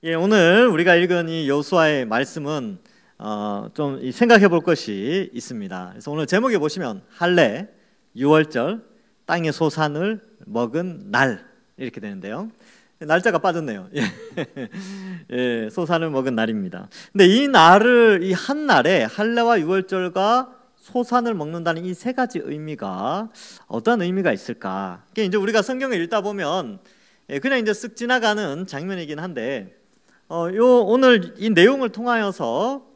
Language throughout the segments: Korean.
예, 오늘 우리가 읽은 이 여호수아의 말씀은 좀 생각해 볼 것이 있습니다. 그래서 오늘 제목에 보시면 할례, 유월절, 땅의 소산을 먹은 날 이렇게 되는데요. 날짜가 빠졌네요. 예, 소산을 먹은 날입니다. 근데 이 날을 이 한 날에 할례와 유월절과 소산을 먹는다는 이 세 가지 의미가 어떤 의미가 있을까? 이게 이제 우리가 성경을 읽다 보면 그냥 이제 쓱 지나가는 장면이긴 한데 오늘 이 내용을 통하여서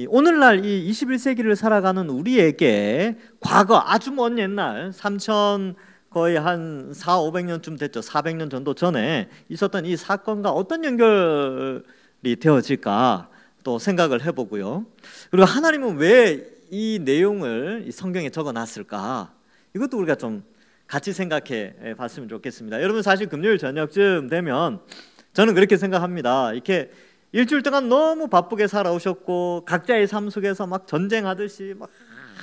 오늘날 이 21세기를 살아가는 우리에게 과거 아주 먼 옛날 3000 거의 한 400~500년쯤 됐죠. 400년 정도 전에 있었던 이 사건과 어떤 연결이 되어질까 또 생각을 해보고요. 그리고 하나님은 왜 이 내용을 이 성경에 적어놨을까? 이것도 우리가 좀 같이 생각해 봤으면 좋겠습니다. 여러분 사실 금요일 저녁쯤 되면 저는 그렇게 생각합니다. 이렇게 일주일 동안 너무 바쁘게 살아오셨고 각자의 삶 속에서 막 전쟁하듯이 막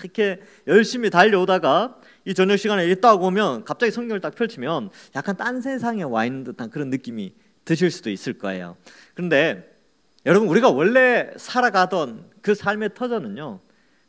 이렇게 열심히 달려오다가 이 저녁 시간에 이렇게 딱 오면 갑자기 성경을 딱 펼치면 약간 딴 세상에 와 있는 듯한 그런 느낌이 드실 수도 있을 거예요. 그런데 여러분 우리가 원래 살아가던 그 삶의 터전은요,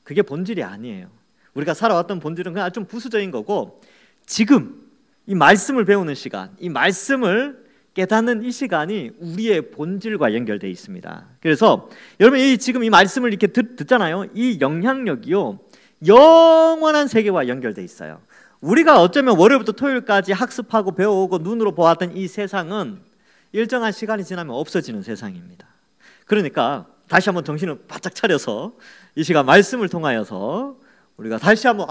그게 본질이 아니에요. 우리가 살아왔던 본질은 그냥 좀 부수적인 거고, 지금 이 말씀을 배우는 시간, 이 말씀을 깨닫는 이 시간이 우리의 본질과 연결되어 있습니다. 그래서 여러분 지금 이 말씀을 이렇게 듣잖아요. 이 영향력이요, 영원한 세계와 연결되어 있어요. 우리가 어쩌면 월요일부터 토요일까지 학습하고 배워오고 눈으로 보았던 이 세상은 일정한 시간이 지나면 없어지는 세상입니다. 그러니까 다시 한번 정신을 바짝 차려서 이 시간 말씀을 통하여서 우리가 다시 한번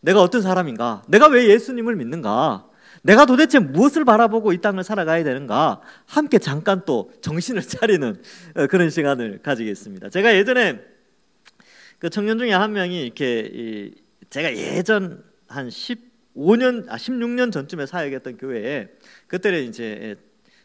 내가 어떤 사람인가? 내가 왜 예수님을 믿는가? 내가 도대체 무엇을 바라보고 이 땅을 살아가야 되는가? 함께 잠깐 또 정신을 차리는 그런 시간을 가지겠습니다. 제가 예전에 그 청년 중에 한 명이 이렇게 제가 예전 한 16년 전쯤에 사역했던 교회에 그때는 이제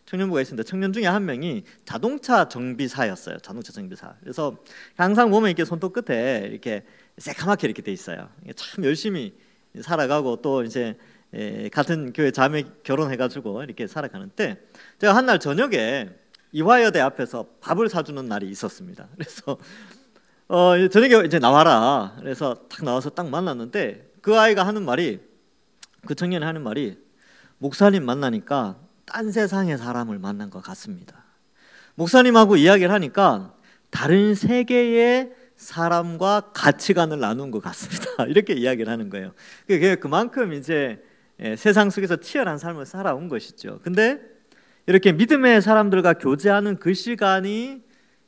청년부가 있습니다. 청년 중에 한 명이 자동차 정비사였어요. 자동차 정비사. 그래서 항상 보면 이렇게 손톱 끝에 이렇게 새카맣게 이렇게 돼 있어요. 참 열심히 살아가고 또 이제 같은 교회 자매 결혼해가지고 이렇게 살아가는데, 제가 한 날 저녁에 이화여대 앞에서 밥을 사주는 날이 있었습니다. 그래서 저녁에 이제 나와라. 그래서 딱 나와서 딱 만났는데 그 아이가 하는 말이, 그 청년이 하는 말이, 목사님 만나니까 딴 세상의 사람을 만난 것 같습니다. 목사님하고 이야기를 하니까 다른 세계의 사람과 가치관을 나눈 것 같습니다. 이렇게 이야기를 하는 거예요. 그만큼 이제 세상 속에서 치열한 삶을 살아온 것이죠. 근데 이렇게 믿음의 사람들과 교제하는 그 시간이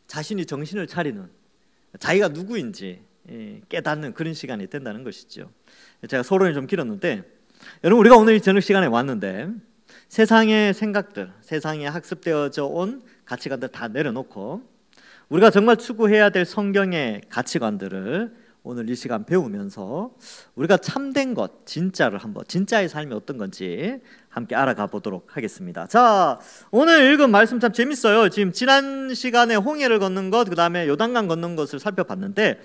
자신이 정신을 차리는, 자기가 누구인지 깨닫는 그런 시간이 된다는 것이죠. 제가 서론이 좀 길었는데, 여러분 우리가 오늘 이 저녁 시간에 왔는데 세상의 생각들, 세상에 학습되어져 온 가치관들 다 내려놓고 우리가 정말 추구해야 될 성경의 가치관들을 오늘 이 시간 배우면서 우리가 참된 것, 진짜를 한번, 진짜의 삶이 어떤 건지 함께 알아가 보도록 하겠습니다. 자, 오늘 읽은 말씀 참 재밌어요. 지금 지난 시간에 홍해를 걷는 것, 그 다음에 요단강 걷는 것을 살펴봤는데,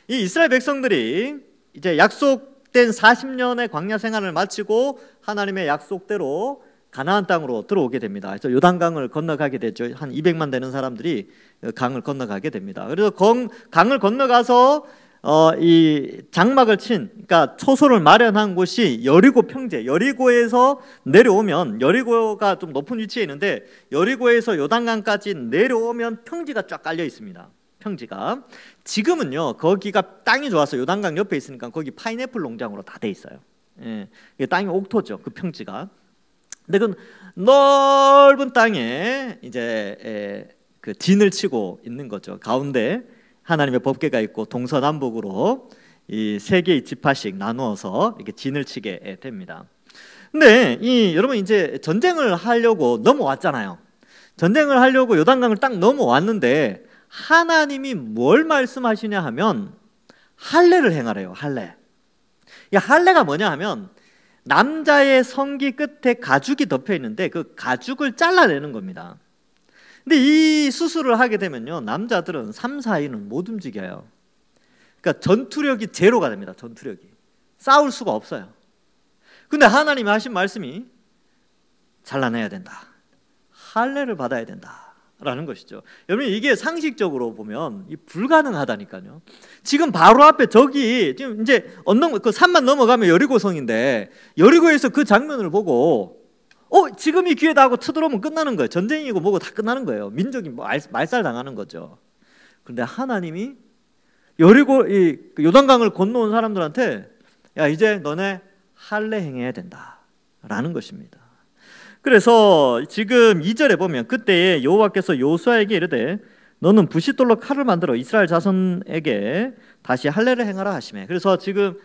이 이스라엘 백성들이 이제 약속된 40년의 광야 생활을 마치고 하나님의 약속대로 가나안 땅으로 들어오게 됩니다. 그래서 요단강을 건너가게 되죠. 한 200만 되는 사람들이 강을 건너가게 됩니다. 그래서 강을 건너가서 이 장막을 친, 그러니까 초소를 마련한 곳이 여리고 평지, 여리고에서 내려오면, 여리고가 좀 높은 위치에 있는데 여리고에서 요단강까지 내려오면 평지가 쫙 깔려 있습니다. 평지가 지금은요, 거기가 땅이 좋아서 요단강 옆에 있으니까 거기 파인애플 농장으로 다 돼 있어요. 땅이 옥토죠, 그 평지가. 근데 그 넓은 땅에 이제 그 진을 치고 있는 거죠. 가운데 하나님의 법궤가 있고 동서남북으로 이 세 개의 지파씩 나누어서 이렇게 진을 치게 됩니다. 근데 여러분 이제 전쟁을 하려고 넘어왔잖아요. 전쟁을 하려고 요단강을 딱 넘어왔는데 하나님이 뭘 말씀하시냐 하면 할례를 행하래요. 할례. 이 할례가 뭐냐 하면 남자의 성기 끝에 가죽이 덮여 있는데 그 가죽을 잘라내는 겁니다. 근데 이 수술을 하게 되면요, 남자들은 3, 4일은 못 움직여요. 그러니까 전투력이 제로가 됩니다. 전투력이. 싸울 수가 없어요. 근데 하나님이 하신 말씀이 잘라내야 된다. 할례를 받아야 된다. 라는 것이죠. 여러분 이게 상식적으로 보면 불가능하다니까요. 지금 바로 앞에 저기 지금 이제 언덕 그 산만 넘어가면 여리고성인데 여리고에서 그 장면을 보고 지금이 기회다 하고 쳐들어오면 끝나는 거예요. 전쟁이고 뭐고 다 끝나는 거예요. 민족이 뭐 말살 당하는 거죠. 그런데 하나님이 여리고 이 요단강을 건너온 사람들한테 야 이제 너네 할례 행해야 된다라는 것입니다. 그래서 지금 2절에 보면 그때에 여호와께서 요수아에게 이르되 너는 부싯돌로 칼을 만들어 이스라엘 자손에게 다시 할례를 행하라 하시매. 그래서 지금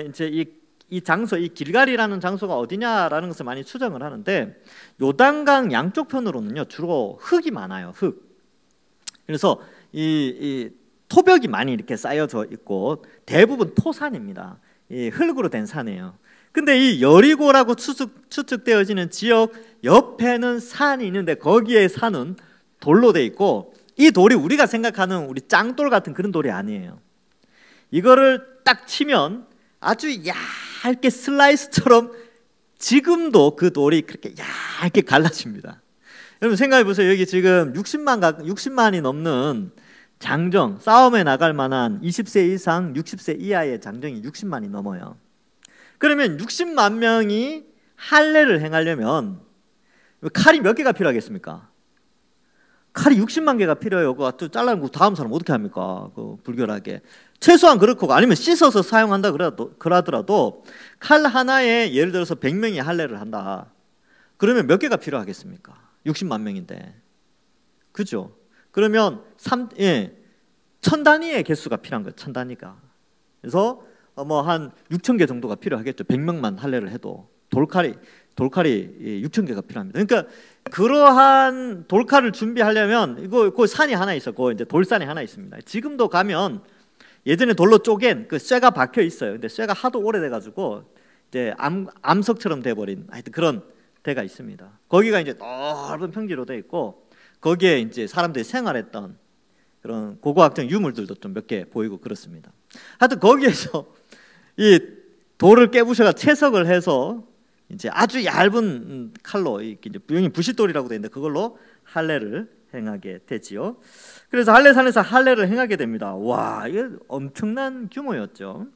이제 이 장소, 이 길갈이라는 장소가 어디냐라는 것을 많이 추정을 하는데 요단강 양쪽 편으로는요 주로 흙이 많아요. 흙. 그래서 이 토벽이 많이 이렇게 쌓여져 있고 대부분 토산입니다. 이 흙으로 된 산이에요. 근데 이 여리고라고 추측되어지는 지역 옆에는 산이 있는데 거기에 산은 돌로 돼 있고 이 돌이 우리가 생각하는 우리 짱돌 같은 그런 돌이 아니에요. 이거를 딱 치면 아주 얇게 슬라이스처럼 지금도 그 돌이 그렇게 얇게 갈라집니다. 여러분 생각해 보세요. 여기 지금 60만이 넘는 장정, 싸움에 나갈 만한 20세 이상, 60세 이하의 장정이 60만이 넘어요. 그러면 60만 명이 할례를 행하려면 칼이 몇 개가 필요하겠습니까? 칼이 60만 개가 필요해요. 그거 잘라놓고 다음 사람 어떻게 합니까? 그 불결하게. 최소한 그렇고 아니면 씻어서 사용한다 그러더라도 칼 하나에 예를 들어서 100명이 할례를 한다. 그러면 몇 개가 필요하겠습니까? 60만 명인데. 그죠? 그러면 1000 단위의 개수가 필요한 거예요. 1000 단위가. 그래서 뭐 한 6000개 정도가 필요하겠죠. 100명만 할례를 해도 돌칼이 6000개가 필요합니다. 그러니까 그러한 돌칼을 준비하려면 그 산이 하나 있어. 그 이제 돌산이 하나 있습니다. 지금도 가면 예전에 돌로 쪼갠 그 쇠가 박혀 있어요. 근데 쇠가 하도 오래돼 가지고 이제 암석처럼 돼 버린 하여튼 그런 데가 있습니다. 거기가 이제 넓은 평지로 돼 있고 거기에 이제 사람들이 생활했던 그런 고고학적 유물들도 좀 몇 개 보이고 그렇습니다. 하여튼 거기에서 이 돌을 깨부셔가 채석을 해서 이제 아주 얇은 칼로 이제 부싯돌이라고 되어 있는데 그걸로 할례를 행하게 되지요. 그래서 할례산에서 할례를 행하게 됩니다. 와, 이게 엄청난 규모였죠.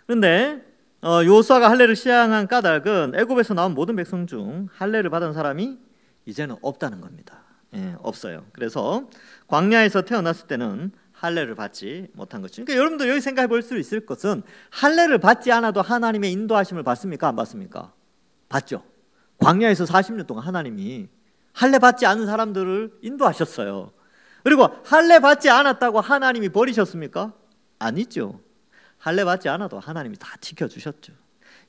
그런데 요수아가 할례를 시행한 까닭은 애굽에서 나온 모든 백성 중 할례를 받은 사람이 이제는 없다는 겁니다. 없어요. 그래서 광야에서 태어났을 때는 할례를 받지 못한 것이죠. 그러니까 여러분들 여기 생각해 볼 수 있을 것은 할례를 받지 않아도 하나님의 인도하심을 받습니까? 안 받습니까? 받죠. 광야에서 40년 동안 하나님이 할례 받지 않은 사람들을 인도하셨어요. 그리고 할례 받지 않았다고 하나님이 버리셨습니까? 아니죠. 할례 받지 않아도 하나님이 다 지켜주셨죠.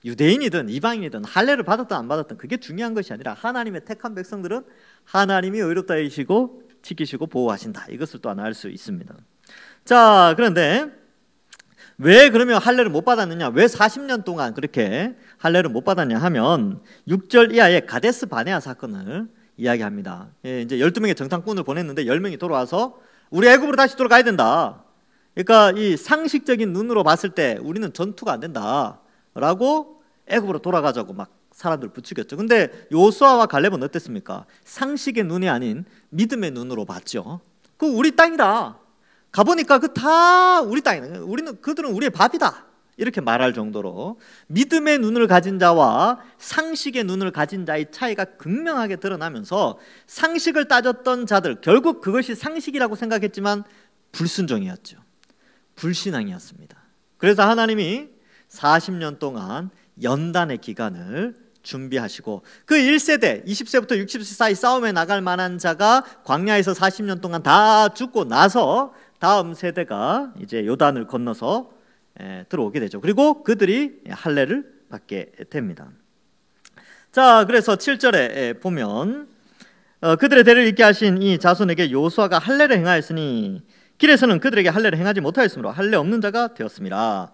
유대인이든 이방인이든 할례를 받았든 안 받았든 그게 중요한 것이 아니라 하나님의 택한 백성들은 하나님이 의롭다 하시고 지키시고 보호하신다. 이것을 또한 알 수 있습니다. 자, 그런데 왜 그러면 할례를 못 받았느냐? 왜 40년 동안 그렇게 할례를 못 받았냐 하면 6절 이하의 가데스 바네아 사건을 이야기합니다. 이제 12명의 정탐꾼을 보냈는데 10명이 돌아와서 우리 애굽으로 다시 돌아가야 된다. 그러니까 이 상식적인 눈으로 봤을 때 우리는 전투가 안 된다라고 애굽으로 돌아가자고 막 사람들 부추겼죠. 근데 요수아와 갈렙은 어땠습니까? 상식의 눈이 아닌 믿음의 눈으로 봤죠. 그 우리 땅이다. 가보니까 그 다 우리 땅이다. 그들은 우리의 밥이다. 이렇게 말할 정도로 믿음의 눈을 가진 자와 상식의 눈을 가진 자의 차이가 극명하게 드러나면서 상식을 따졌던 자들 결국 그것이 상식이라고 생각했지만 불순종이었죠. 불신앙이었습니다. 그래서 하나님이 40년 동안 연단의 기간을 준비하시고 그 1세대 20세부터 60세 사이 싸움에 나갈 만한 자가 광야에서 40년 동안 다 죽고 나서 다음 세대가 이제 요단을 건너서 들어오게 되죠. 그리고 그들이 할례를 받게 됩니다. 자, 그래서 7절에 보면 그들의 대를 잇게 하신 이 자손에게 요수아가 할례를 행하였으니 길에서는 그들에게 할례를 행하지 못하였으므로 할례 없는 자가 되었습니다.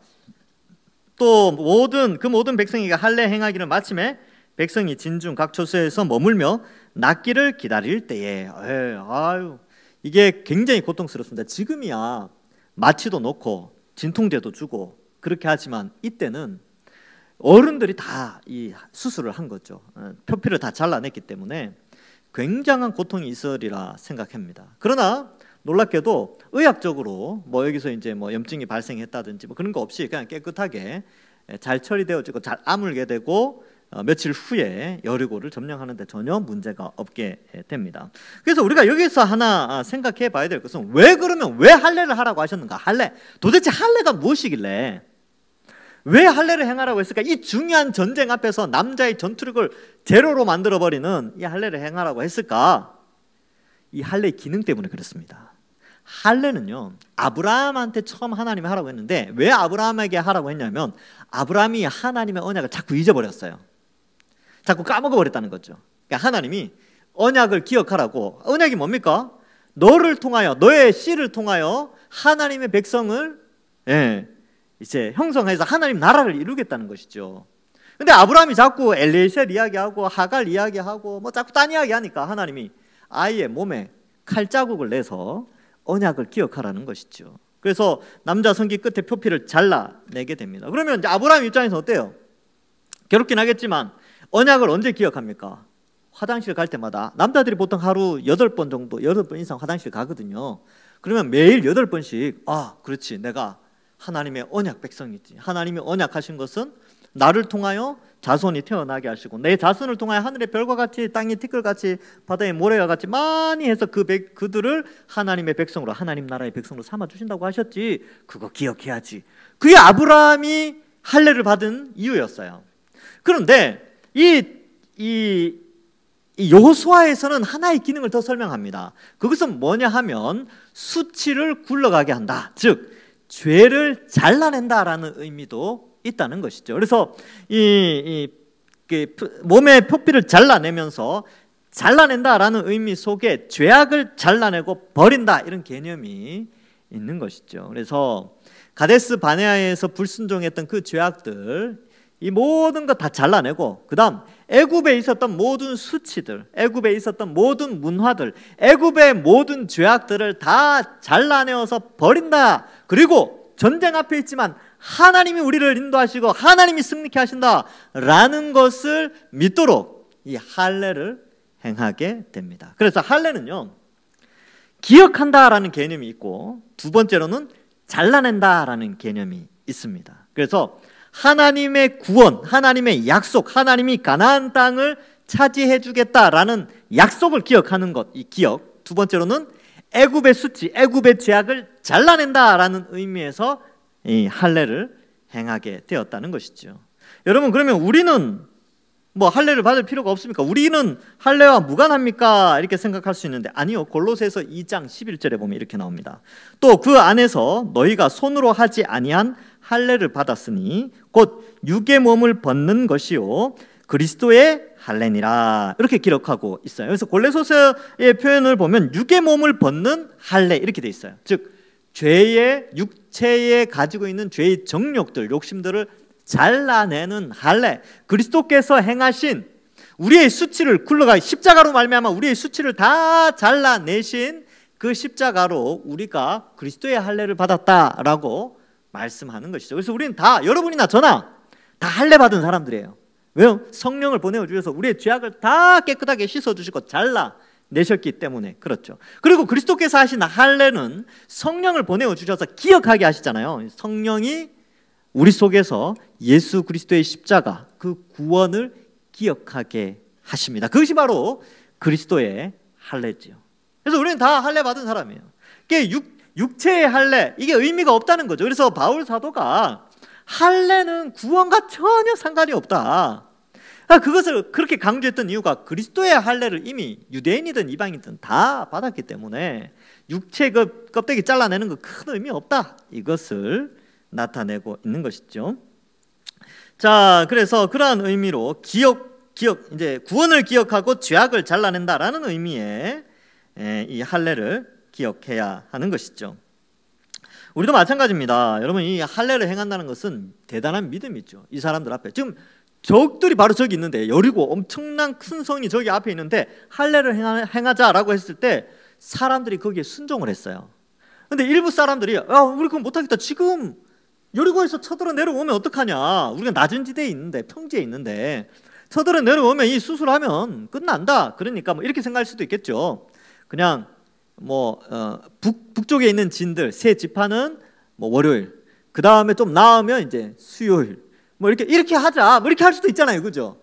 또 모든 백성에게 할례 행하기를 마침에 백성이 진중 각 처소에서 머물며 낫기를 기다릴 때에 이게 굉장히 고통스럽습니다. 지금이야 마취도 놓고 진통제도 주고 그렇게 하지만 이때는 어른들이 다 이 수술을 한 거죠. 표피를 다 잘라냈기 때문에 굉장한 고통이 있으리라 생각합니다. 그러나 놀랍게도 의학적으로 뭐 여기서 이제 뭐 염증이 발생했다든지 뭐 그런 거 없이 그냥 깨끗하게 잘 처리되어지고 잘 아물게 되고 며칠 후에 여리고를 점령하는데 전혀 문제가 없게 됩니다. 그래서 우리가 여기서 하나 생각해 봐야 될 것은 그러면 왜 할례를 하라고 하셨는가? 할례, 도대체 할례가 무엇이길래 왜 할례를 행하라고 했을까? 이 중요한 전쟁 앞에서 남자의 전투력을 제로로 만들어버리는 이 할례를 행하라고 했을까? 이 할례의 기능 때문에 그렇습니다. 할례는요, 아브라함한테 처음 하나님이 하라고 했는데 왜 아브라함에게 하라고 했냐면 아브라함이 하나님의 언약을 자꾸 잊어버렸어요. 자꾸 까먹어버렸다는 거죠. 그러니까 하나님이 언약을 기억하라고. 언약이 뭡니까? 너를 통하여, 너의 씨를 통하여 하나님의 백성을 이제 형성해서 하나님 나라를 이루겠다는 것이죠. 근데 아브라함이 자꾸 엘리에셀 이야기하고 하갈 이야기하고 뭐 자꾸 딴 이야기하니까 하나님이 아이의 몸에 칼자국을 내서 언약을 기억하라는 것이죠. 그래서 남자 성기 끝에 표피를 잘라내게 됩니다. 그러면 이제 아브라함 입장에서 어때요? 괴롭긴 하겠지만 언약을 언제 기억합니까? 화장실 갈 때마다. 남자들이 보통 하루 8번 정도, 8번 이상 화장실 가거든요. 그러면 매일 8번씩 그렇지, 내가 하나님의 언약 백성이지. 하나님이 언약하신 것은 나를 통하여 자손이 태어나게 하시고 내 자손을 통하여 하늘의 별과 같이 땅의 티끌같이 바다의 모래와 같이 많이 해서 그들을 하나님의 백성으로, 하나님 나라의 백성으로 삼아주신다고 하셨지. 그거 기억해야지. 그게 아브라함이 할례를 받은 이유였어요. 그런데 이 여호수아에서는 하나의 기능을 더 설명합니다. 그것은 뭐냐 하면 수치를 굴러가게 한다. 즉 죄를 잘라낸다라는 의미도 있다는 것이죠. 그래서 몸의 표피를 잘라내면서 잘라낸다라는 의미 속에 죄악을 잘라내고 버린다, 이런 개념이 있는 것이죠. 그래서 가데스 바네아에서 불순종했던 그 죄악들, 이 모든 것 다 잘라내고 그 다음 애굽에 있었던 모든 수치들, 애굽에 있었던 모든 문화들, 애굽의 모든 죄악들을 다 잘라내어서 버린다. 그리고 전쟁 앞에 있지만 하나님이 우리를 인도하시고 하나님이 승리케 하신다라는 것을 믿도록 이 할례를 행하게 됩니다. 그래서 할례는요, 기억한다라는 개념이 있고 두 번째로는 잘라낸다라는 개념이 있습니다. 그래서 하나님의 구원, 하나님의 약속, 하나님이 가나안 땅을 차지해 주겠다라는 약속을 기억하는 것, 이 기억. 두 번째로는 애굽의 수치, 애굽의 죄악을 잘라낸다라는 의미에서 이 할례를 행하게 되었다는 것이죠. 여러분, 그러면 우리는 뭐 할례를 받을 필요가 없습니까? 우리는 할례와 무관합니까? 이렇게 생각할 수 있는데 아니요. 골로새서 2장 11절에 보면 이렇게 나옵니다. 또 그 안에서 너희가 손으로 하지 아니한 할례를 받았으니 곧 육의 몸을 벗는 것이요 그리스도의 할례니라, 이렇게 기록하고 있어요. 그래서 골로새서의 표현을 보면 육의 몸을 벗는 할례 이렇게 돼 있어요. 즉 죄의, 육체에 가지고 있는 죄의 정욕들, 욕심들을 잘라내는 할례, 그리스도께서 행하신 우리의 수치를 굴러가 십자가로 말미암아 우리의 수치를 다 잘라내신 그 십자가로 우리가 그리스도의 할례를 받았다라고 말씀하는 것이죠. 그래서 우리는 다, 여러분이나 저나 다 할례 받은 사람들이에요. 왜요? 성령을 보내어 주셔서 우리의 죄악을 다 깨끗하게 씻어 주시고 잘라내셨기 때문에 그렇죠. 그리고 그리스도께서 하신 할례는 성령을 보내어 주셔서 기억하게 하시잖아요. 성령이 우리 속에서 예수 그리스도의 십자가, 그 구원을 기억하게 하십니다. 그것이 바로 그리스도의 할례지요. 그래서 우리는 다 할례 받은 사람이에요. 육체의 할례, 이게 의미가 없다는 거죠. 그래서 바울 사도가 할례는 구원과 전혀 상관이 없다, 그것을 그렇게 강조했던 이유가 그리스도의 할례를 이미 유대인이든 이방인이든 다 받았기 때문에 육체 그 껍데기 잘라내는 거 큰 의미 없다, 이것을 나타내고 있는 것이죠. 자, 그래서 그러한 의미로 이제 구원을 기억하고 죄악을 잘라낸다라는 의미의 이 할례를 기억해야 하는 것이죠. 우리도 마찬가지입니다. 여러분, 이 할례를 행한다는 것은 대단한 믿음이죠. 이 사람들 앞에 지금 적들이 바로 저기 있는데, 여리고 엄청난 큰 성이 저기 앞에 있는데 할례를 행하자라고 했을 때 사람들이 거기에 순종을 했어요. 근데 일부 사람들이 우리 그건 못하겠다, 지금 여리고에서 쳐들어 내려오면 어떡하냐, 우리가 낮은 지대에 있는데, 평지에 있는데 터들어 내려오면 이 수술하면 끝난다. 그러니까 뭐 이렇게 생각할 수도 있겠죠. 그냥 뭐 북쪽에 있는 진들 세 지파는 뭐 월요일, 그 다음에 좀 나으면 이제 수요일, 뭐 이렇게 하자. 뭐 이렇게 할 수도 있잖아요, 그죠?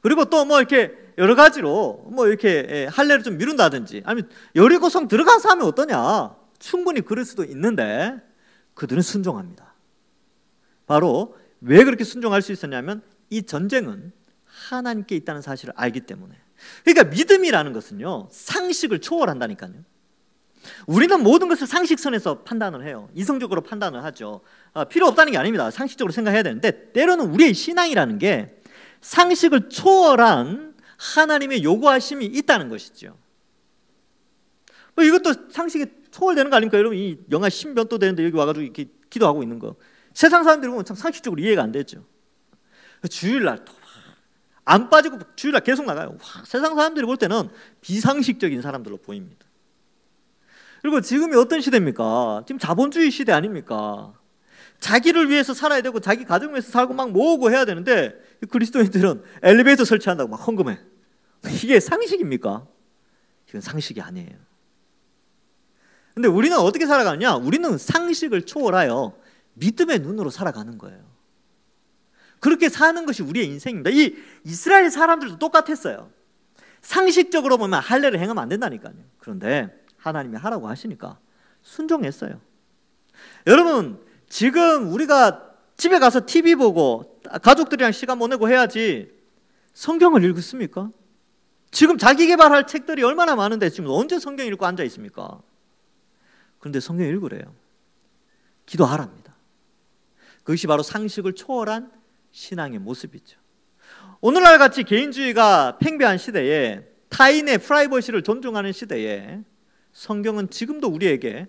그리고 또 뭐 이렇게 여러 가지로 뭐 이렇게 할례를 좀 미룬다든지, 아니면 여리고성 들어가서 하면 어떠냐? 충분히 그럴 수도 있는데 그들은 순종합니다. 바로 왜 그렇게 순종할 수 있었냐면 이 전쟁은 하나님께 있다는 사실을 알기 때문에. 그러니까 믿음이라는 것은요, 상식을 초월한다니까요. 우리는 모든 것을 상식선에서 판단을 해요. 이성적으로 판단을 하죠. 필요 없다는 게 아닙니다. 상식적으로 생각해야 되는데, 때로는 우리의 신앙이라는 게 상식을 초월한 하나님의 요구하심이 있다는 것이죠. 뭐 이것도 상식이 초월되는 거 아닙니까? 여러분, 이 영하 10몇 도 되는데 여기 와가지고 이렇게 기도하고 있는 거, 세상 사람들이 보면 참 상식적으로 이해가 안 되죠. 주일날 또 안 빠지고 주일날 계속 나가요. 와, 세상 사람들이 볼 때는 비상식적인 사람들로 보입니다. 그리고 지금이 어떤 시대입니까? 지금 자본주의 시대 아닙니까? 자기를 위해서 살아야 되고 자기 가정을 위해서 살고 막 모으고 해야 되는데, 그리스도인들은 엘리베이터 설치한다고 막 헌금해. 이게 상식입니까? 이건 상식이 아니에요. 근데 우리는 어떻게 살아가느냐? 우리는 상식을 초월하여 믿음의 눈으로 살아가는 거예요. 그렇게 사는 것이 우리의 인생입니다. 이 이스라엘 사람들도 똑같았어요. 상식적으로 보면 할례를 행하면 안 된다니까요. 그런데 하나님이 하라고 하시니까 순종했어요. 여러분, 지금 우리가 집에 가서 TV 보고 가족들이랑 시간 보내고 해야지 성경을 읽습니까? 지금 자기 개발할 책들이 얼마나 많은데 지금 언제 성경 읽고 앉아 있습니까? 그런데 성경 읽으래요. 기도하랍니다. 그것이 바로 상식을 초월한 신앙의 모습이죠. 오늘날 같이 개인주의가 팽배한 시대에, 타인의 프라이버시를 존중하는 시대에 성경은 지금도 우리에게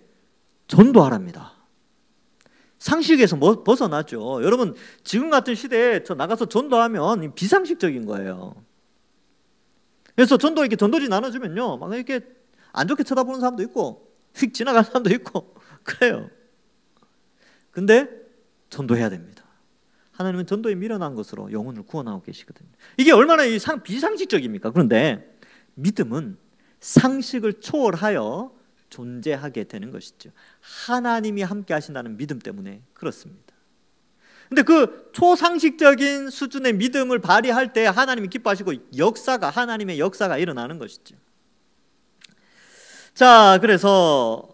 전도하랍니다. 상식에서 벗어나죠. 여러분, 지금 같은 시대에 저 나가서 전도하면 비상식적인 거예요. 그래서 전도 이렇게 전도지 나눠주면요, 막 이렇게 안 좋게 쳐다보는 사람도 있고 휙 지나가는 사람도 있고 그래요. 근데 전도해야 됩니다. 하나님은 전도에 미련한 것으로 영혼을 구원하고 계시거든요. 이게 얼마나 비상식적입니까? 그런데 믿음은 상식을 초월하여 존재하게 되는 것이죠. 하나님이 함께 하신다는 믿음 때문에 그렇습니다. 근데 그 초상식적인 수준의 믿음을 발휘할 때 하나님이 기뻐하시고 하나님의 역사가 일어나는 것이죠. 자, 그래서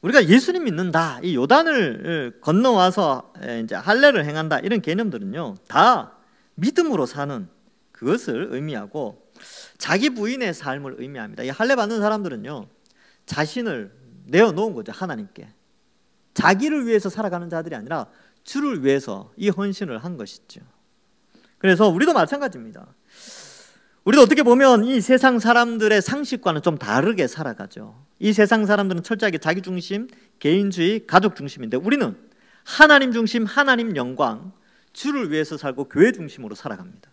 우리가 예수님 믿는다, 이 요단을 건너와서 이제 할례를 행한다, 이런 개념들은요, 다 믿음으로 사는 그것을 의미하고 자기 부인의 삶을 의미합니다. 이 할례 받는 사람들은요, 자신을 내어놓은 거죠, 하나님께. 자기를 위해서 살아가는 자들이 아니라 주를 위해서 이 헌신을 한 것이죠. 그래서 우리도 마찬가지입니다. 우리도 어떻게 보면 이 세상 사람들의 상식과는 좀 다르게 살아가죠. 이 세상 사람들은 철저하게 자기 중심, 개인주의, 가족 중심인데 우리는 하나님 중심, 하나님 영광, 주를 위해서 살고 교회 중심으로 살아갑니다.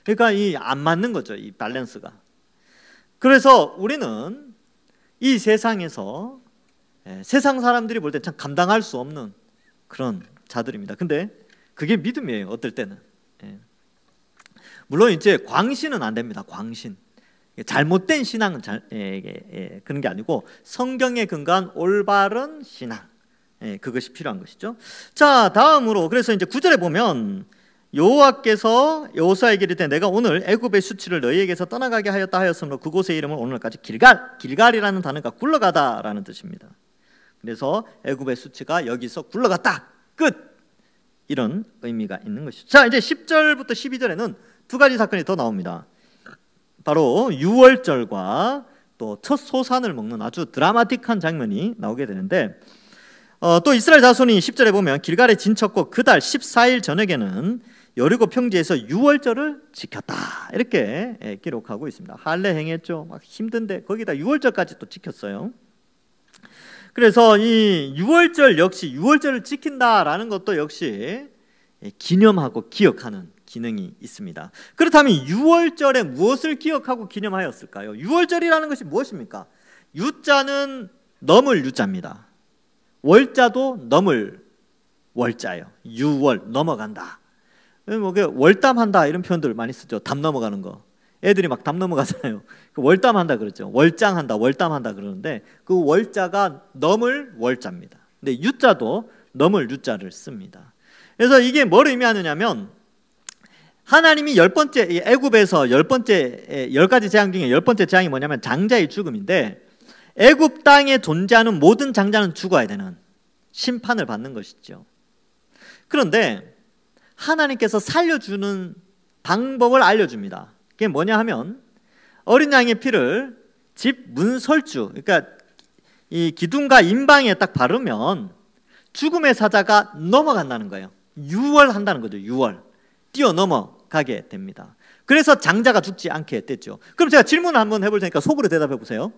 그러니까 이 안 맞는 거죠, 이 밸런스가. 그래서 우리는 이 세상에서 세상 사람들이 볼 때 참 감당할 수 없는 그런 자들입니다. 근데 그게 믿음이에요, 어떨 때는. 물론 이제 광신은 안 됩니다. 광신, 잘못된 신앙은 그런 게 아니고 성경에 근거한 올바른 신앙, 그것이 필요한 것이죠. 자, 다음으로 그래서 이제 9절에 보면 여호와께서 여호수아에게 이르되 내가 오늘 애굽의 수치를 너희에게서 떠나가게 하였다 하였으므로 그곳의 이름을 오늘까지 길갈이라는 단어가 굴러가다라는 뜻입니다. 그래서 애굽의 수치가 여기서 굴러갔다, 끝, 이런 의미가 있는 것이죠. 자, 이제 10절부터 12절에는 두 가지 사건이 더 나옵니다. 바로 유월절과 또 첫 소산을 먹는 아주 드라마틱한 장면이 나오게 되는데, 또 이스라엘 자손이 10절에 보면 길갈에 진쳤고 그 달 14일 저녁에는 여리고 평지에서 유월절을 지켰다, 이렇게 기록하고 있습니다. 할례 행했죠. 막 힘든데 거기다 유월절까지 또 지켰어요. 그래서 이 유월절 역시, 유월절을 지킨다라는 것도 역시 기념하고 기억하는 기능이 있습니다. 그렇다면 유월절에 무엇을 기억하고 기념하였을까요? 유월절이라는 것이 무엇입니까? 유자는 넘을 유자입니다. 월자도 넘을 월자예요. 유월, 넘어간다. 뭐 월담한다 이런 표현들 많이 쓰죠. 담 넘어가는 거. 애들이 막 담 넘어가잖아요. 월담한다 그러죠. 월장한다, 월담한다 그러는데 그 월자가 넘을 월자입니다. 근데 유자도 넘을 유자를 씁니다. 그래서 이게 뭘 의미하느냐면 하나님이 열 번째 애굽에서 열 가지 재앙 중에 열 번째 재앙이 뭐냐면 장자의 죽음인데 애굽 땅에 존재하는 모든 장자는 죽어야 되는 심판을 받는 것이죠. 그런데 하나님께서 살려주는 방법을 알려줍니다. 그게 뭐냐 하면 어린 양의 피를 집 문설주, 그러니까 이 기둥과 임방에 딱 바르면 죽음의 사자가 넘어간다는 거예요. 유월한다는 거죠. 유월. 뛰어 넘어가게 됩니다. 그래서 장자가 죽지 않게 됐죠. 그럼 제가 질문을 한번 해볼 테니까 속으로 대답해 보세요.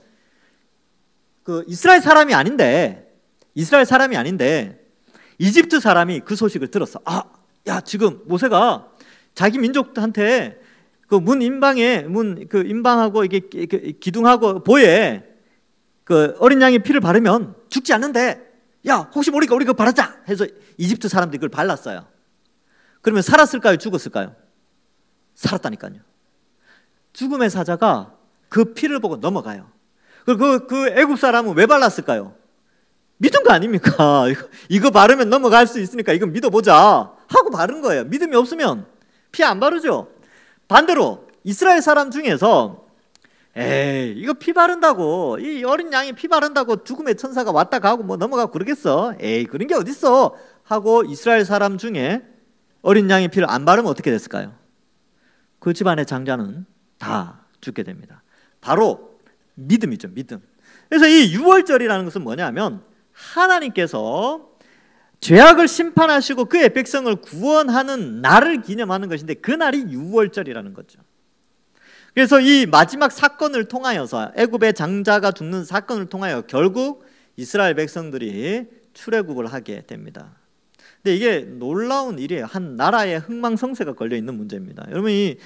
그 이스라엘 사람이 아닌데 이집트 사람이 그 소식을 들었어. 야, 지금 모세가 자기 민족한테 그 문 임방에 그 임방하고 이게 기둥하고 보에 그 어린 양의 피를 바르면 죽지 않는데, 야, 혹시 모르니까 우리 그거 바르자 해서 이집트 사람들이 그걸 발랐어요. 그러면 살았을까요? 죽었을까요? 살았다니까요. 죽음의 사자가 그 피를 보고 넘어가요. 그리고 그 애굽 사람은 왜 발랐을까요? 믿은 거 아닙니까? 이거 바르면 넘어갈 수 있으니까 이거 믿어보자 하고 바른 거예요. 믿음이 없으면 피 안 바르죠. 반대로 이스라엘 사람 중에서 에이, 이거 피 바른다고, 이 어린 양이 피 바른다고 죽음의 천사가 왔다 가고 뭐 넘어가고 그러겠어? 에이, 그런 게 어딨어? 하고 이스라엘 사람 중에 어린 양의 피를 안 바르면 어떻게 됐을까요? 그 집안의 장자는 다 죽게 됩니다. 바로 믿음이죠, 믿음. 그래서 이 유월절이라는 것은 뭐냐면 하나님께서 죄악을 심판하시고 그의 백성을 구원하는 날을 기념하는 것인데 그 날이 유월절이라는 거죠. 그래서 이 마지막 사건을 통하여서 애굽의 장자가 죽는 사건을 통하여 결국 이스라엘 백성들이 출애굽을 하게 됩니다. 근데 이게 놀라운 일이에요. 한 나라에 흥망성쇠가 걸려 있는 문제입니다. 여러분, 이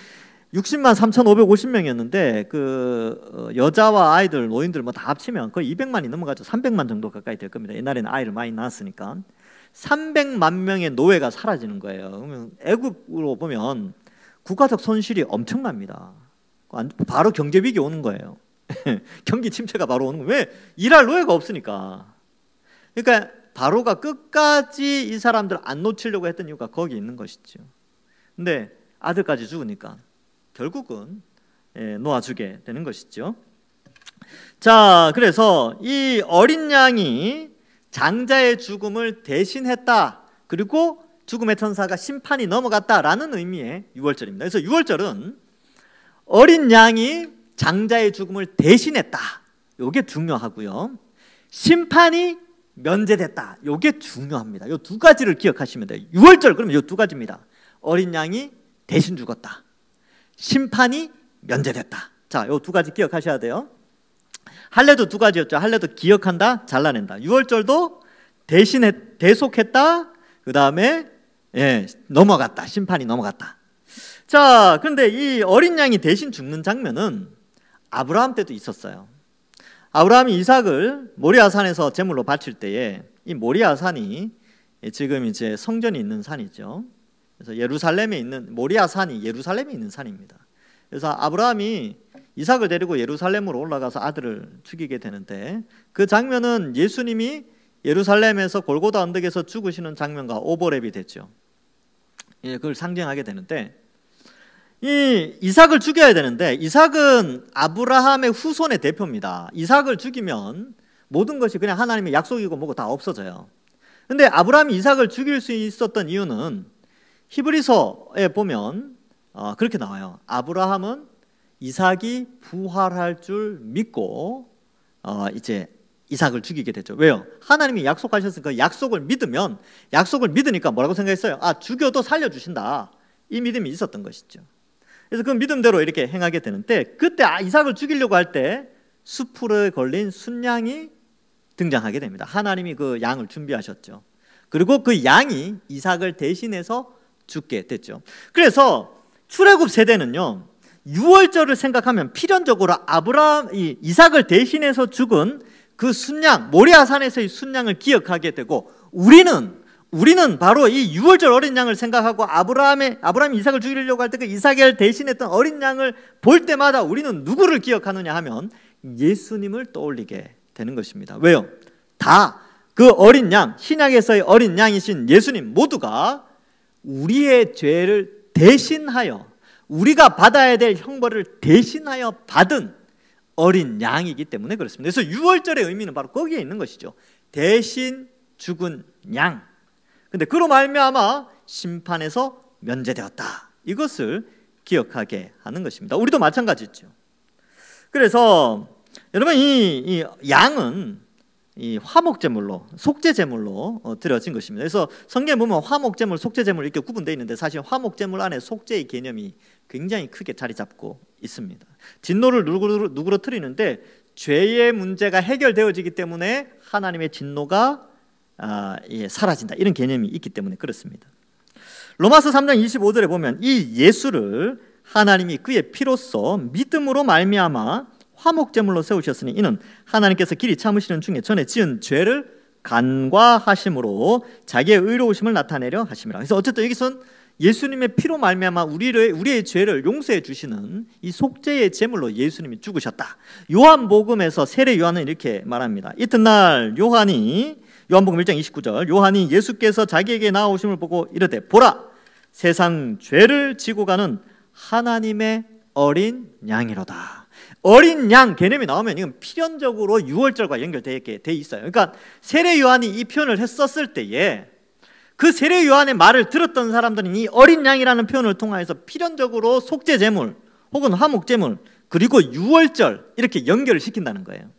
60만 3,550명이었는데 그 여자와 아이들, 노인들 뭐 다 합치면 거의 200만이 넘어가죠. 300만 정도 가까이 될 겁니다. 옛날에는 아이를 많이 낳았으니까 300만 명의 노예가 사라지는 거예요. 그러면 애굽으로 보면 국가적 손실이 엄청납니다. 바로 경제 위기 오는 거예요. 경기 침체가 바로 오는 거예요. 왜? 일할 노예가 없으니까. 그러니까 바로가 끝까지 이 사람들 안 놓치려고 했던 이유가 거기 있는 것이죠. 근데 아들까지 죽으니까 결국은 놓아주게 되는 것이죠. 자, 그래서 이 어린 양이 장자의 죽음을 대신했다. 그리고 죽음의 천사가 심판이 넘어갔다라는 의미의 유월절입니다. 그래서 유월절은 어린 양이 장자의 죽음을 대신했다. 이게 중요하고요. 심판이 면제됐다. 이게 중요합니다. 이 두 가지를 기억하시면 돼요. 유월절 그러면 이 두 가지입니다. 어린 양이 대신 죽었다. 심판이 면제됐다. 자, 이 두 가지 기억하셔야 돼요. 할례도 두 가지였죠. 할례도 기억한다, 잘라낸다. 유월절도 대속했다. 그 다음에 넘어갔다. 심판이 넘어갔다. 자, 그런데 이 어린 양이 대신 죽는 장면은 아브라함 때도 있었어요. 아브라함이 이삭을 모리아산에서 제물로 바칠 때에 이 모리아산이 지금 이제 성전이 있는 산이죠. 그래서 예루살렘에 있는 모리아산이 예루살렘에 있는 산입니다. 그래서 아브라함이 이삭을 데리고 예루살렘으로 올라가서 아들을 죽이게 되는데 그 장면은 예수님이 예루살렘에서 골고다 언덕에서 죽으시는 장면과 오버랩이 됐죠. 그걸 상징하게 되는데 이 이삭을 죽여야 되는데 이삭은 아브라함의 후손의 대표입니다. 이삭을 죽이면 모든 것이 그냥 하나님의 약속이고 뭐고 다 없어져요. 근데 아브라함이 이삭을 죽일 수 있었던 이유는 히브리서에 보면 그렇게 나와요. 아브라함은 이삭이 부활할 줄 믿고 이제 이삭을 죽이게 됐죠. 왜요? 하나님이 약속하셨으니까 그 약속을 믿으면 약속을 믿으니까 뭐라고 생각했어요? 죽여도 살려주신다. 이 믿음이 있었던 것이죠. 그래서 그 믿음대로 이렇게 행하게 되는데 그때 이삭을 죽이려고 할 때 수풀에 걸린 순양이 등장하게 됩니다. 하나님이 그 양을 준비하셨죠. 그리고 그 양이 이삭을 대신해서 죽게 됐죠. 그래서 출애굽 세대는요, 유월절을 생각하면 필연적으로 이삭을 대신해서 죽은 그 순양, 모리아산에서의 순양을 기억하게 되고 우리는 우리는 바로 이 유월절 어린 양을 생각하고 아브라함이 이삭을 죽이려고 할 때 그 이삭을 대신했던 어린 양을 볼 때마다 우리는 누구를 기억하느냐 하면 예수님을 떠올리게 되는 것입니다. 왜요? 다 그 어린 양, 신약에서의 어린 양이신 예수님 모두가 우리의 죄를 대신하여, 우리가 받아야 될 형벌을 대신하여 받은 어린 양이기 때문에 그렇습니다. 그래서 유월절의 의미는 바로 거기에 있는 것이죠. 대신 죽은 양. 근데 그로 말미암아 심판에서 면제되었다. 이것을 기억하게 하는 것입니다. 우리도 마찬가지죠. 그래서 여러분 이 양은 이 화목제물로, 속죄제물로 드려진 것입니다. 그래서 성경에 보면 화목제물, 속죄제물 이렇게 구분되어 있는데 사실 화목제물 안에 속죄의 개념이 굉장히 크게 자리 잡고 있습니다. 진노를 누그러뜨리는데 죄의 문제가 해결되어지기 때문에 하나님의 진노가 사라진다, 이런 개념이 있기 때문에 그렇습니다. 로마서 3장 25절에 보면 이 예수를 하나님이 그의 피로써 믿음으로 말미암아 화목제물로 세우셨으니 이는 하나님께서 길이 참으시는 중에 전에 지은 죄를 간과하심으로 자기의 의로우심을 나타내려 하심이라. 그래서 어쨌든 여기서는 예수님의 피로 말미암아 우리의 죄를 용서해 주시는 이 속죄의 제물로 예수님이 죽으셨다. 요한복음에서 세례 요한은 이렇게 말합니다. 이튿날 요한복음 1장 29절, 요한이 예수께서 자기에게 나아오심을 보고 이르되 보라, 세상 죄를 지고 가는 하나님의 어린 양이로다. 어린 양 개념이 나오면 이건 필연적으로 유월절과 연결되어 있어요. 그러니까 세례 요한이 이 표현을 했었을 때에 그 세례 요한의 말을 들었던 사람들은 이 어린 양이라는 표현을 통해서 필연적으로 속죄제물 혹은 화목제물 그리고 유월절 이렇게 연결을 시킨다는 거예요.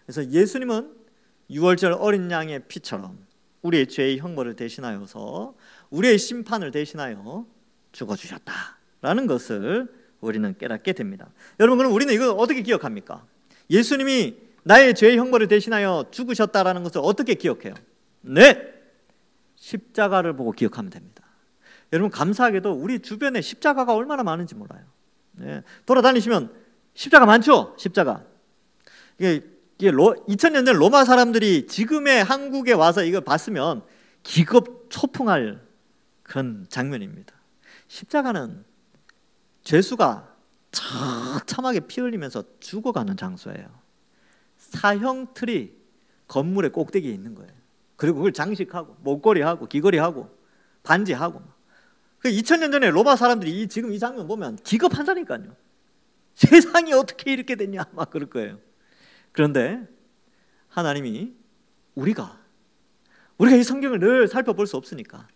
그래서 예수님은 유월절 어린 양의 피처럼 우리의 죄의 형벌을 대신하여서 우리의 심판을 대신하여 죽어주셨다라는 것을 우리는 깨닫게 됩니다. 여러분, 그럼 우리는 이걸 어떻게 기억합니까? 예수님이 나의 죄의 형벌을 대신하여 죽으셨다라는 것을 어떻게 기억해요? 네, 십자가를 보고 기억하면 됩니다. 여러분, 감사하게도 우리 주변에 십자가가 얼마나 많은지 몰라요. 네, 돌아다니시면 십자가 많죠? 십자가. 이게 2000년 전 로마 사람들이 지금의 한국에 와서 이걸 봤으면 기겁 초풍할 그런 장면입니다. 십자가는 죄수가 처참하게 피 흘리면서 죽어가는 장소예요. 사형틀이 건물의 꼭대기에 있는 거예요. 그리고 그걸 장식하고 목걸이하고 귀걸이하고 반지하고. 2000년 전에 로마 사람들이 지금 이 장면 보면 기겁한다니까요. 세상이 어떻게 이렇게 됐냐 막 그럴 거예요. 그런데 하나님이 우리가 이 성경을 늘 살펴볼 수 없으니까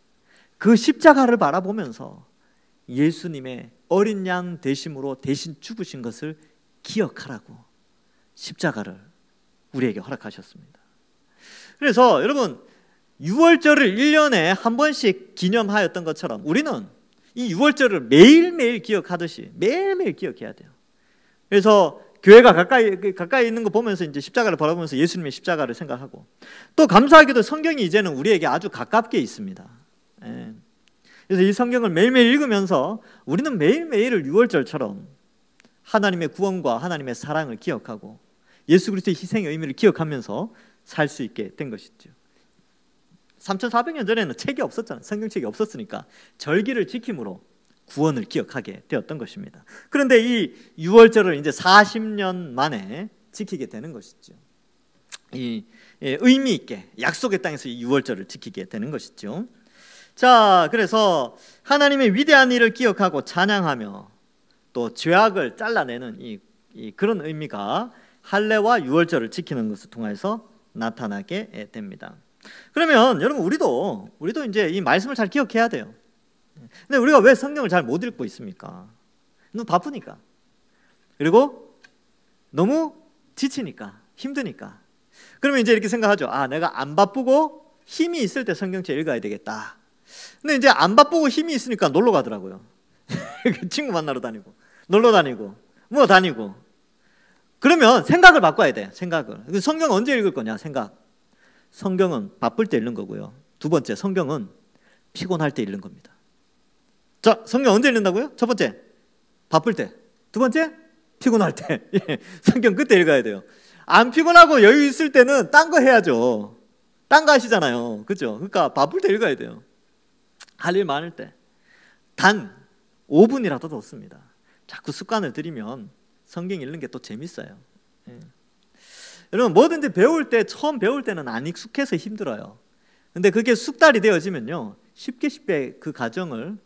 그 십자가를 바라보면서 예수님의 어린 양 되심으로 대신 죽으신 것을 기억하라고 십자가를 우리에게 허락하셨습니다. 그래서 여러분, 유월절을 1년에 한 번씩 기념하였던 것처럼 우리는 이 유월절을 매일매일 기억하듯이 매일매일 기억해야 돼요. 그래서 교회가 가까이 있는 거 보면서 이제 십자가를 바라보면서 예수님의 십자가를 생각하고, 또 감사하게도 성경이 이제는 우리에게 아주 가깝게 있습니다. 그래서 이 성경을 매일매일 읽으면서 우리는 매일매일을 유월절처럼 하나님의 구원과 하나님의 사랑을 기억하고 예수 그리스도의 희생의 의미를 기억하면서 살 수 있게 된 것이죠. 3400년 전에는 책이 없었잖아요. 성경책이 없었으니까 절기를 지킴으로 구원을 기억하게 되었던 것입니다. 그런데 이 유월절을 이제 40년 만에 지키게 되는 것이죠. 이 의미 있게 약속의 땅에서 이 유월절을 지키게 되는 것이죠. 자, 그래서 하나님의 위대한 일을 기억하고 찬양하며 또 죄악을 잘라내는 이 그런 의미가 할례와 유월절을 지키는 것을 통해서 나타나게 됩니다. 그러면 여러분, 우리도 이제 이 말씀을 잘 기억해야 돼요. 근데 우리가 왜 성경을 잘 못 읽고 있습니까? 너무 바쁘니까, 그리고 너무 지치니까, 힘드니까. 그러면 이제 이렇게 생각하죠. 아, 내가 안 바쁘고 힘이 있을 때 성경책 읽어야 되겠다. 근데 이제 안 바쁘고 힘이 있으니까 놀러 가더라고요. 친구 만나러 다니고, 놀러 다니고, 뭐 다니고. 그러면 생각을 바꿔야 돼. 생각을. 성경 언제 읽을 거냐? 생각. 성경은 바쁠 때 읽는 거고요. 두 번째, 성경은 피곤할 때 읽는 겁니다. 자, 성경 언제 읽는다고요? 첫 번째, 바쁠 때. 두 번째, 피곤할 때. 성경 그때 읽어야 돼요. 안 피곤하고 여유 있을 때는 딴 거 해야죠. 딴 거 하시잖아요. 그죠? 그러니까 바쁠 때 읽어야 돼요. 할 일 많을 때. 단 5분이라도 좋습니다. 자꾸 습관을 들이면 성경 읽는 게 또 재밌어요. 예. 여러분 뭐든지 배울 때 처음 배울 때는 안 익숙해서 힘들어요. 근데 그게 숙달이 되어지면요 쉽게 그 과정을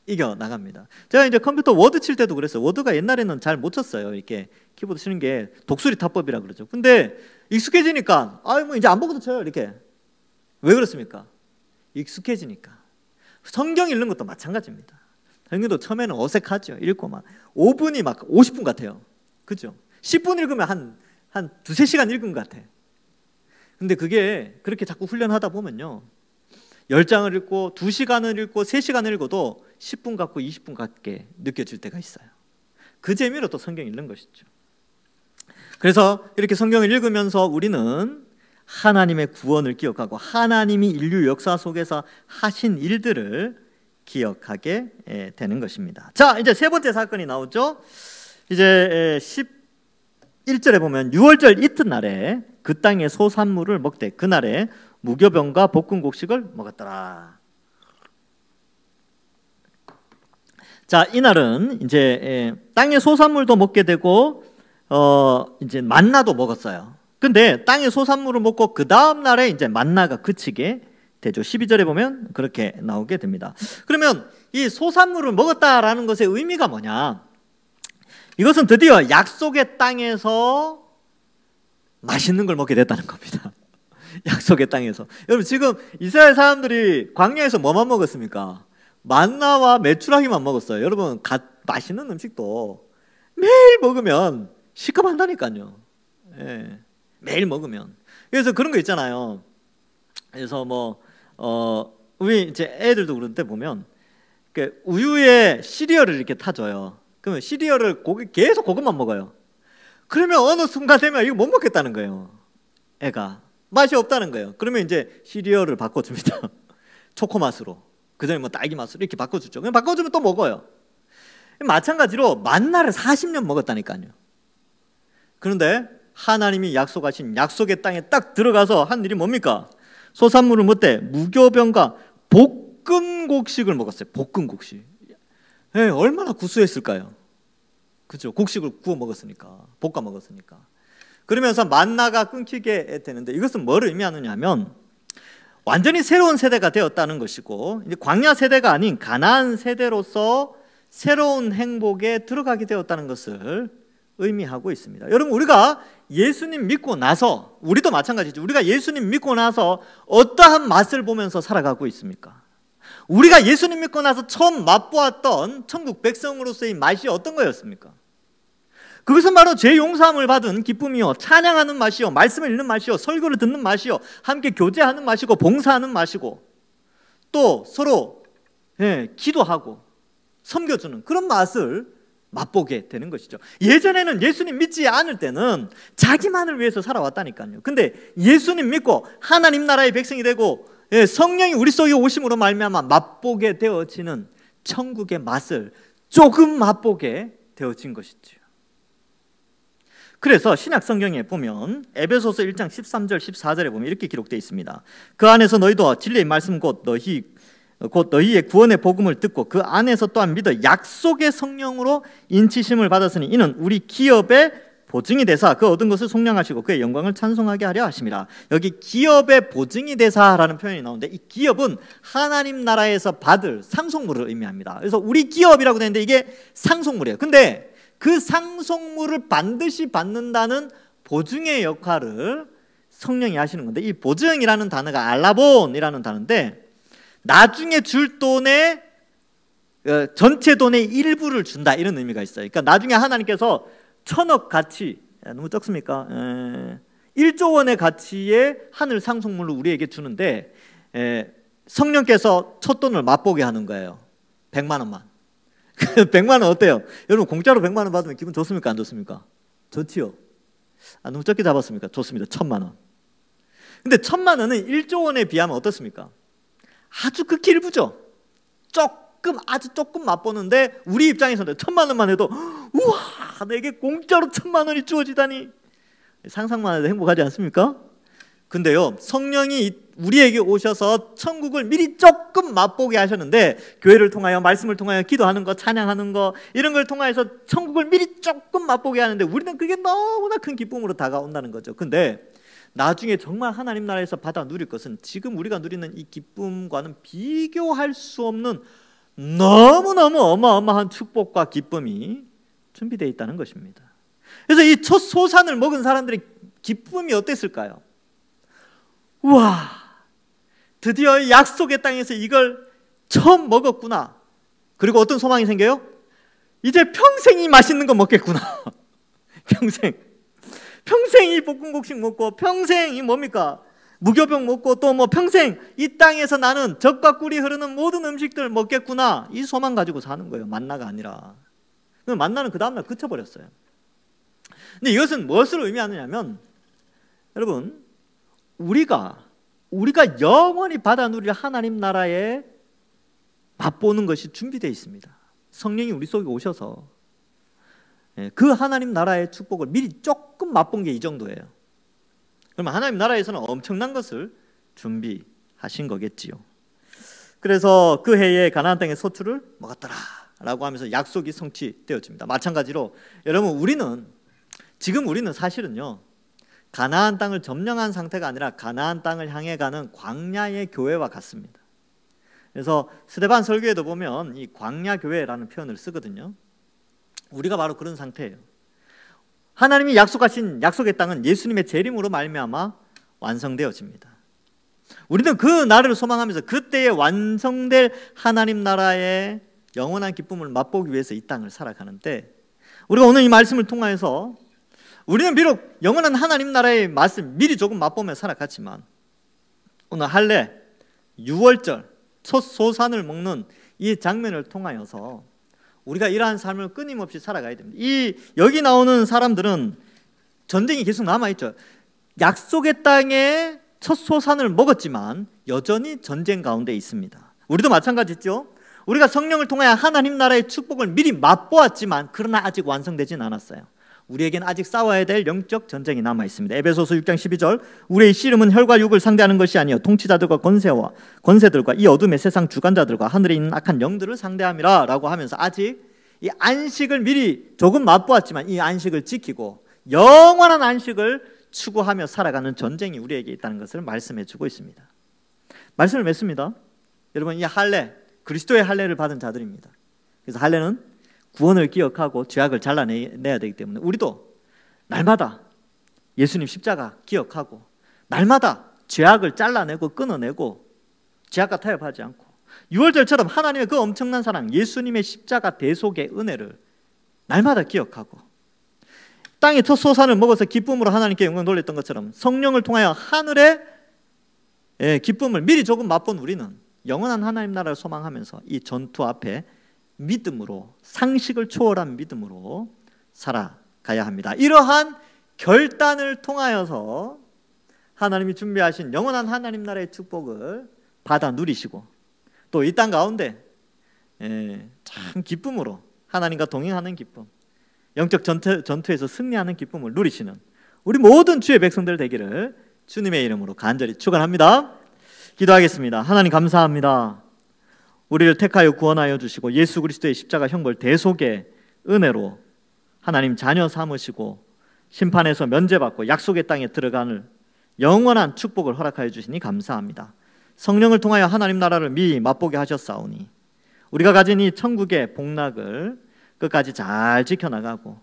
이겨 나갑니다. 제가 이제 컴퓨터 워드 칠 때도 그랬어요. 워드가 옛날에는 잘 못 쳤어요. 이렇게 키보드 치는 게 독수리 타법이라 그러죠. 근데 익숙해지니까 뭐 이제 안 보고도 쳐요. 이렇게. 왜 그렇습니까? 익숙해지니까. 성경 읽는 것도 마찬가지입니다. 성경도 처음에는 어색하죠. 읽고 막 5분이 막 50분 같아요. 그죠? 10분 읽으면 한 두세 시간 읽은 것 같아. 근데 그게 그렇게 자꾸 훈련하다 보면요 10장을 읽고 2시간을 읽고 3시간을 읽어도 10분 같고 20분 같게 느껴질 때가 있어요. 그 재미로 또 성경 읽는 것이죠. 그래서 이렇게 성경을 읽으면서 우리는 하나님의 구원을 기억하고 하나님이 인류 역사 속에서 하신 일들을 기억하게 되는 것입니다. 자, 이제 세 번째 사건이 나오죠. 이제 11절에 보면 6월절 이튿날에 그 땅의 소산물을 먹되 그날에 무교병과 볶은 곡식을 먹었더라. 자, 이날은 이제 땅의 소산물도 먹게 되고 이제 만나도 먹었어요. 근데 땅의 소산물을 먹고 그 다음 날에 이제 만나가 그치게 되죠. 12절에 보면 그렇게 나오게 됩니다. 그러면 이 소산물을 먹었다라는 것의 의미가 뭐냐? 이것은 드디어 약속의 땅에서 맛있는 걸 먹게 됐다는 겁니다. 약속의 땅에서. 여러분 지금 이스라엘 사람들이 광야에서 뭐만 먹었습니까? 만나와 메추라기만 먹었어요. 여러분 맛있는 음식도 매일 먹으면 시급한다니까요. 예, 매일 먹으면. 그래서 그런 거 있잖아요. 그래서 우리 이제 애들도 그런데 보면 우유에 시리얼을 이렇게 타줘요. 그러면 시리얼을 계속 그것만 먹어요. 그러면 어느 순간 되면 이거 못 먹겠다는 거예요. 애가 맛이 없다는 거예요. 그러면 이제 시리얼을 바꿔줍니다. 초코 맛으로. 그전에 딸기 맛으로 이렇게 바꿔주죠. 그냥 바꿔주면 또 먹어요. 마찬가지로 만나를 40년 먹었다니까요. 그런데 하나님이 약속하신 약속의 땅에 딱 들어가서 한 일이 뭡니까? 소산물을 먹되 무교병과 볶은 곡식을 먹었어요. 볶은 곡식. 얼마나 구수했을까요? 그죠? 곡식을 구워 먹었으니까, 볶아 먹었으니까. 그러면서 만나가 끊기게 되는데 이것은 뭘 의미하느냐 하면 완전히 새로운 세대가 되었다는 것이고 이제 광야 세대가 아닌 가나안 세대로서 새로운 행복에 들어가게 되었다는 것을 의미하고 있습니다. 여러분 우리가 예수님 믿고 나서 우리도 마찬가지죠. 우리가 예수님 믿고 나서 어떠한 맛을 보면서 살아가고 있습니까? 우리가 예수님 믿고 나서 처음 맛보았던 천국 백성으로서의 맛이 어떤 거였습니까? 그것은 바로 죄 용서함을 받은 기쁨이요 찬양하는 맛이요 말씀을 읽는 맛이요 설교를 듣는 맛이요 함께 교제하는 맛이고 봉사하는 맛이고 또 서로 기도하고 섬겨주는 그런 맛을 맛보게 되는 것이죠. 예전에는 예수님 믿지 않을 때는 자기만을 위해서 살아왔다니까요. 근데 예수님 믿고 하나님 나라의 백성이 되고 성령이 우리 속에 오심으로 말미암아 맛보게 되어지는 천국의 맛을 조금 맛보게 되어진 것이죠. 그래서 신약 성경에 보면 에베소서 1장 13절 14절에 보면 이렇게 기록되어 있습니다. 그 안에서 너희도 진리의 말씀 곧 너희의 구원의 복음을 듣고 그 안에서 또한 믿어 약속의 성령으로 인치심을 받았으니 이는 우리 기업의 보증이 되사 그 얻은 것을 속량하시고 그의 영광을 찬송하게 하려 하심이라. 여기 기업의 보증이 되사라는 표현이 나오는데 이 기업은 하나님 나라에서 받을 상속물을 의미합니다. 그래서 우리 기업이라고 되는데 이게 상속물이에요. 근데 그 상속물을 반드시 받는다는 보증의 역할을 성령이 하시는 건데 이 보증이라는 단어가 알라본이라는 단어인데 나중에 줄 돈의 전체 돈의 일부를 준다 이런 의미가 있어요. 그러니까 나중에 하나님께서 1000억 가치 너무 적습니까? 1조 원의 가치의 하늘 상속물을 우리에게 주는데 성령께서 첫 돈을 맛보게 하는 거예요. 100만 원만. 100만 원 어때요? 여러분 공짜로 100만 원 받으면 기분 좋습니까? 안 좋습니까? 좋지요. 너무 적게 잡았습니까? 좋습니다. 1000만 원. 근데 1000만 원은 1조 원에 비하면 어떻습니까? 아주 극히 일부죠. 아주 조금 맛보는데 우리 입장에서는 1000만 원만 해도 우와 내게 공짜로 1000만 원이 주어지다니 상상만 해도 행복하지 않습니까? 근데요, 성령이 우리에게 오셔서 천국을 미리 조금 맛보게 하셨는데, 교회를 통하여, 말씀을 통하여 기도하는 거, 찬양하는 거, 이런 걸 통하여서 천국을 미리 조금 맛보게 하는데 우리는 그게 너무나 큰 기쁨으로 다가온다는 거죠. 근데 나중에 정말 하나님 나라에서 받아 누릴 것은 지금 우리가 누리는 이 기쁨과는 비교할 수 없는 너무너무 어마어마한 축복과 기쁨이 준비되어 있다는 것입니다. 그래서 이 첫 소산을 먹은 사람들의 기쁨이 어땠을까요? 우와, 드디어 약속의 땅에서 이걸 처음 먹었구나. 그리고 어떤 소망이 생겨요? 이제 평생 이 맛있는 거 먹겠구나. 평생 이 볶음국식 먹고, 평생 이 뭡니까? 무교병 먹고, 또 뭐 평생 이 땅에서 나는 젖과 꿀이 흐르는 모든 음식들 먹겠구나. 이 소망 가지고 사는 거예요. 만나가 아니라. 만나는 그 다음날 그쳐버렸어요. 근데 이것은 무엇을 의미하느냐면, 여러분, 우리가 영원히 받아 누릴 하나님 나라에 맛보는 것이 준비되어 있습니다. 성령이 우리 속에 오셔서 그 하나님 나라의 축복을 미리 조금 맛본 게 이 정도예요. 그러면 하나님 나라에서는 엄청난 것을 준비하신 거겠지요. 그래서 그 해에 가나안 땅의 소출을 먹었더라 라고 하면서 약속이 성취되어집니다. 마찬가지로 여러분, 지금 우리는 사실은요, 가나안 땅을 점령한 상태가 아니라 가나안 땅을 향해 가는 광야의 교회와 같습니다. 그래서 스데반 설교에도 보면 이 광야 교회라는 표현을 쓰거든요. 우리가 바로 그런 상태예요. 하나님이 약속하신 약속의 땅은 예수님의 재림으로 말미암아 완성되어집니다. 우리는 그 날을 소망하면서 그때에 완성될 하나님 나라의 영원한 기쁨을 맛보기 위해서 이 땅을 살아가는데, 우리가 오늘 이 말씀을 통하여서 우리는 비록 영원한 하나님 나라의 맛을 미리 조금 맛보며 살아갔지만, 오늘 할례, 유월절, 첫 소산을 먹는 이 장면을 통하여서 우리가 이러한 삶을 끊임없이 살아가야 됩니다. 여기 나오는 사람들은 전쟁이 계속 남아있죠. 약속의 땅에 첫 소산을 먹었지만 여전히 전쟁 가운데 있습니다. 우리도 마찬가지죠. 우리가 성령을 통하여 하나님 나라의 축복을 미리 맛보았지만 그러나 아직 완성되진 않았어요. 우리에게는 아직 싸워야 될 영적 전쟁이 남아 있습니다. 에베소서 6장 12절, 우리의 씨름은 혈과 육을 상대하는 것이 아니요 통치자들과 권세들과 이 어둠의 세상 주관자들과 하늘에 있는 악한 영들을 상대함이라 라고 하면서 아직 이 안식을 미리 조금 맛보았지만 이 안식을 지키고 영원한 안식을 추구하며 살아가는 전쟁이 우리에게 있다는 것을 말씀해 주고 있습니다. 말씀을 맺습니다. 여러분, 이 할례, 그리스도의 할례를 받은 자들입니다. 그래서 할례는 구원을 기억하고 죄악을 잘라내야 되기 때문에 우리도 날마다 예수님 십자가 기억하고 날마다 죄악을 잘라내고 끊어내고 죄악과 타협하지 않고 유월절처럼 하나님의 그 엄청난 사랑, 예수님의 십자가 대속의 은혜를 날마다 기억하고 땅의 첫 소산을 먹어서 기쁨으로 하나님께 영광 돌렸던 것처럼 성령을 통하여 하늘의 기쁨을 미리 조금 맛본 우리는 영원한 하나님 나라를 소망하면서 이 전투 앞에 믿음으로, 상식을 초월한 믿음으로 살아가야 합니다. 이러한 결단을 통하여서 하나님이 준비하신 영원한 하나님 나라의 축복을 받아 누리시고 또 이 땅 가운데 참 기쁨으로 하나님과 동행하는 기쁨, 영적 전투에서 승리하는 기쁨을 누리시는 우리 모든 주의 백성들 되기를 주님의 이름으로 간절히 축원합니다. 기도하겠습니다. 하나님 감사합니다. 우리를 택하여 구원하여 주시고 예수 그리스도의 십자가 형벌 대속의 은혜로 하나님 자녀 삼으시고 심판에서 면제받고 약속의 땅에 들어가는 영원한 축복을 허락하여 주시니 감사합니다. 성령을 통하여 하나님 나라를 미리 맛보게 하셨사오니 우리가 가진 이 천국의 복락을 끝까지 잘 지켜나가고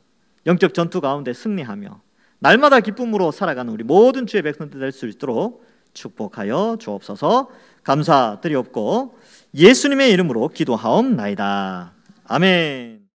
영적 전투 가운데 승리하며 날마다 기쁨으로 살아가는 우리 모든 주의 백성들 될 수 있도록 축복하여 주옵소서. 감사드리옵고 예수님의 이름으로 기도하옵나이다. 아멘.